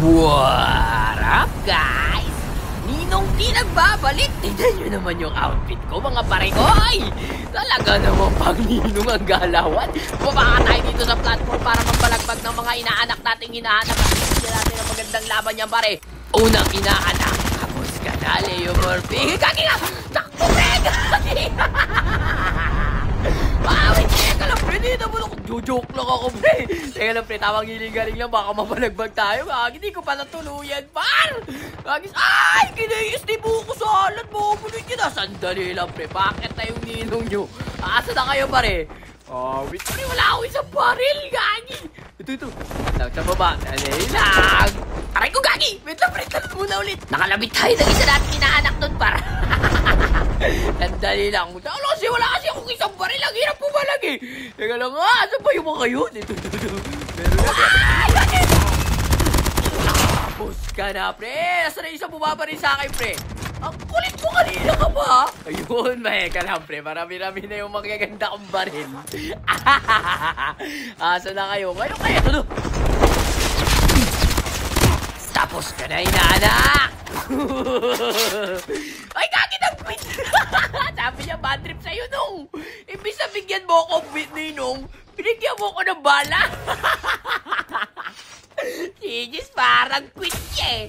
What up, guys? Ninong di nagbabalik. Tignan nyo naman yung outfit ko, mga pare ko. Ay! Talaga naman pang ninong ang galawan. Bumaba tayo dito sa platform para magbalagbag ng mga inaanak nating hinahanap. At hindi natin ang magandang laban yan, pare. Unang inaanak. Tapos ka na, Leo Murphy. Kaki nga! Takbo, Greg! Wait, teka lang, pre. Dito mo ako. Jojoke lang ako, pre. Teka lang, pre. Tawang hiling-galing lang. Baka mapalagbag tayo. Hindi ko pa natuluyan, par. Ay! Kinayis ni Buko sa alat mo. Bulit yun na. Sandali lang, pre. Bakit na yung ninong nyo? Asa na kayo, pare? Wait, pre. Wala ako isang baril, gagi. Ito. Sa baba. Sandali lang. Aray ko, gagi. Wait lang, pre. Talat muna ulit. Nakalabit tayo ng isa natin inaanak nun, par. Sandali lang. Wala kasi akong isang baril. Ang hirap pumalag eh. Teka lang nga. Saan ba yung mga yun? Ito. Meron na. Tapos ka na, pre. Nasa na isang bumabaril sa akin, pre. Ang kulit mo kanina ka ba? Ayun, maheka lang, pre. Marami-rami na yung magaganda kong baril. Asa na kayo? Ngayon kayo. Ito. Tapos ka na, inaanak. Ay, kaki nag-quit. Sabi niya, bad trip sa'yo, nung. Ibig na bigyan mo ako quit, ninong. Binigyan mo ako ng bala. Sigis, parang quit niya eh.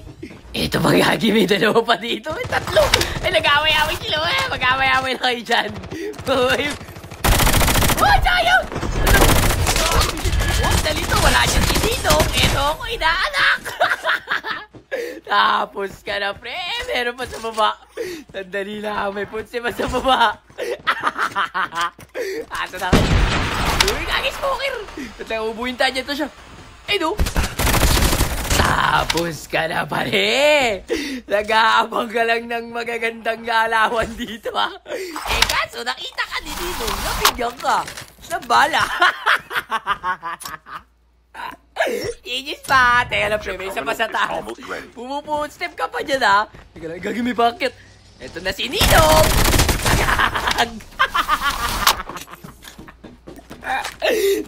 Ito pa, gagi, may dalawa pa dito. May tatlo. Ay, nag-away-away sila eh. Mag-away-away na kayo dyan. Oh, sayang. Oh, dalito, wala siya si ninong. Ito ako, inaanak. Tapos ka na, pre. Meron pa sa baba. Sandali lang. May putsi pa sa baba. Asa na kayo? Uy, kaki smoker. Ubuhin tayo dito siya. Ay, no. Tapos ka na, pare. Nag-aabang ka lang ng magagandang galawan dito, ha. Kaso, nakita ka ni Dino. Nabigyan ka. Nabala. Igis pa! Teka lang, pre. May isa pa sa taas. Pumupunstep ka pa dyan, ha? Teka lang, gagi may bucket. Ito na si Ninong! Agag!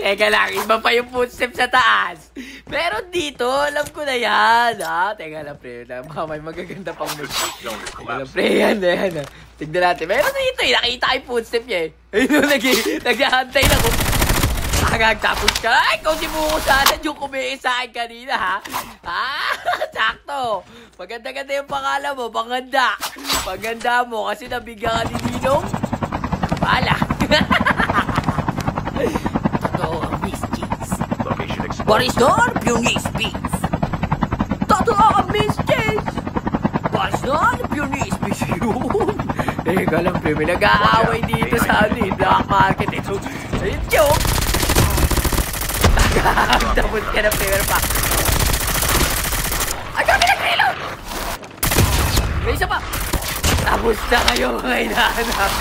Teka lang, iba pa yung footstep sa taas. Pero dito, alam ko na yan, ha? Teka lang, pre. Baka may magaganda pang move. Teka lang, pre. Yan. Tignan natin. Meron dito, eh. Nakita yung footstep niya, eh. Ayun, nag-ahantay na ko. Tapos ka. Ay, kung si Buko sana yung kumiin sa akin kanina, ha? Sakto. Maganda-ganda yung pangalan mo. Panganda. Paganda mo kasi nabigyan ka ni Ninong. Bala. Totoo ang Miss Cheese. Boris Don, Punis Beats. Totoo ang Miss Cheese. Boris Don, Punis Beats. Yun. Teka lang, pre. May nag-aaway dito sa black market. Ito. Ayun, joke. Tapos ka na, player pa. Ay, kami nag-reload! May isa pa. Tapos na kayo, mga inahanap.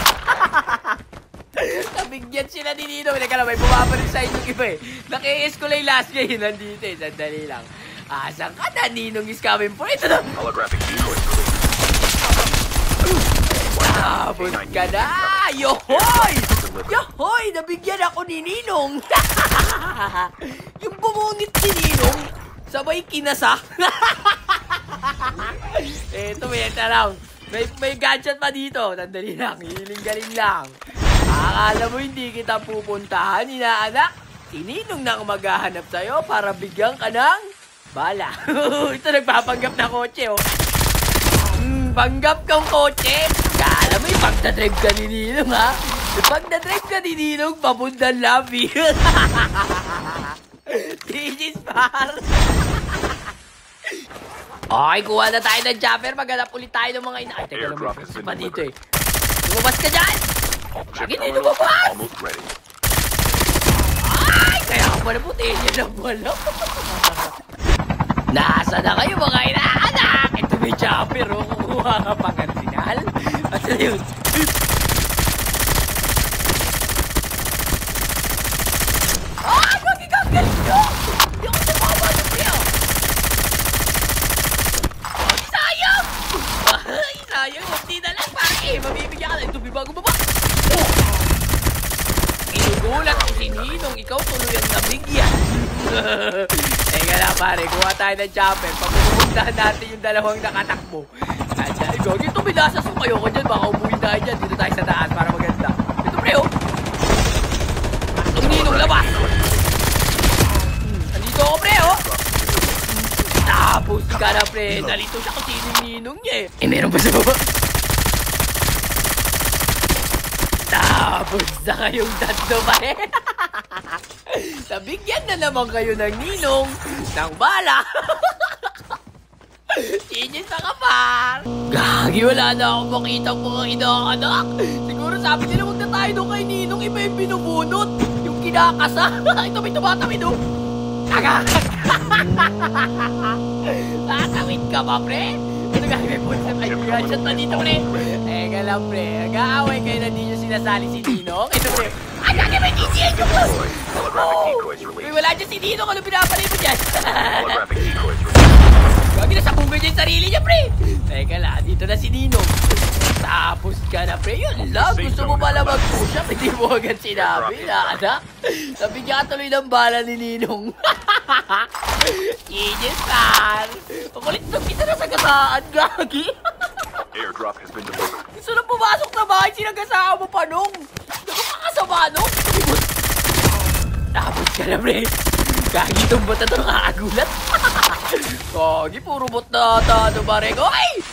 Nabigyan sila ni Nino. Teka lang, may bumabarin sa inyong iba eh. Naki-escolate last game. Nandito eh. Sandali lang. Asan ka na? Ninong is coming for ito na. Tapos ka na. Yohoy! Yohoy! Nabigyan ako ni Ninong. Yung bumungit si Ninong, sabay kinasa. Eto, may lang. May gadget pa dito. Sandali lang. Hiling-galing lang. Akala mo hindi kita pupuntahan, inaanak? Si Ninong na ang maghahanap sa'yo para bigyan ka ng bala. Ito, nagpapanggap na kotse, oh. Panggap kang kotse. Akala mo yung pagdadrive ka ni Ninong, ha? Pagdadrive ka ni Ninong, papundan labi. Digis, par. Okay, kuha na tayo ng chopper. Maghanap ulit tayo ng mga ina... Ay, teka lang, may pa dito eh. Lumabas ka dyan! Lagi din lumabas! Ay, kaya ka pala puti niya ng wala. Nasa na kayo mga inaanak? Ito may chopper, oh. Kuha ka pang arsenal. At na yun? Ay, magigagaling nyo! Hindi ako sumawa na siya! Ay, sayang! Ay, sayang! Hindi na lang, parang mabibigyan ka na. Ito, bago baba! Inugulat ko si Ninong, ikaw tuloy ang nabigyan. Teka lang pare, kuha tayo ng chopper. Papupuntahan natin yung dalawang nakatakbo. Gagi, tumilasas ko kayo ko dyan. Baka umuwi tayo dyan. Dito tayo sa taas para maganda. Ito pre, oh. Ang ninong labas. Andito ako pre, oh. Tapos ka na pre. Nalito siya kasi yung ninong niya eh. Meron pa sa baba. Tapos na kayong tatlo ba eh. Nabigyan na naman kayo ng ninong ng bala. Genius na kapar. Gagi, wala na akong makita mga inaanak. Siguro sabi nila huwag na tayo doon kay ninong. Iba yung binubunot. Yung kinakasa. Ito may tumatawid oh. Tatawid ka ba pre? Ito nga may punta. Ay, shot na dito pre. Teka lang pre. Nag-aaway kayo na di nyo sinasali si ninong. Ito pre. Ay, gagi may DJN yung po. Uy, wala dyan si ninong. Ano pinapalay mo dyan? Gagi na sa bunga niya yung sarili niya, pre! Teka lang, dito na si Ninong. Tapos ka na, pre. Yun lang, gusto mo pala mag-push up. Hindi mo agad sinabi na, anak. Sabi niya tuloy ng bala ni Ninong. Genius, man. Pakulit na kita na sa gasaan, gagi. Airdrop has been delivered. Gusto na pumasok na bahay, sinagasaan mo pa nung. Nakakasama nung. Tapos ka na, pre. Gagi itong bot na ito, nakakagulat. Gagi, puro bot na ano pare ko. Ay!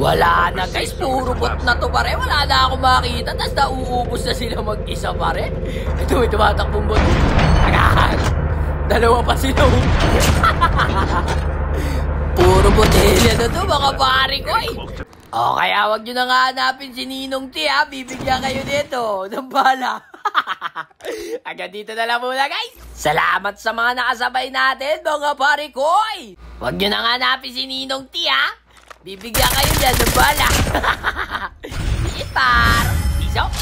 Wala na guys, puro bot na to pare. Wala na akong makita. Tapos nauubos na sila mag-isa pare. Ito, may tumatakbong bot. Dalawa pa sila. Puro botelya na to mga pare ko eh. O kaya wag nyo na nga hanapin si Ninong T ha. Bibigyan kayo dito ng bala. Hanggang dito na lang muna guys. Salamat sa mga nakasabay natin mga pare koy. Huwag nyo nang hanapin si Ninong T ha. Bibigyan kayo dyan ng bala. Peace par. Peace out.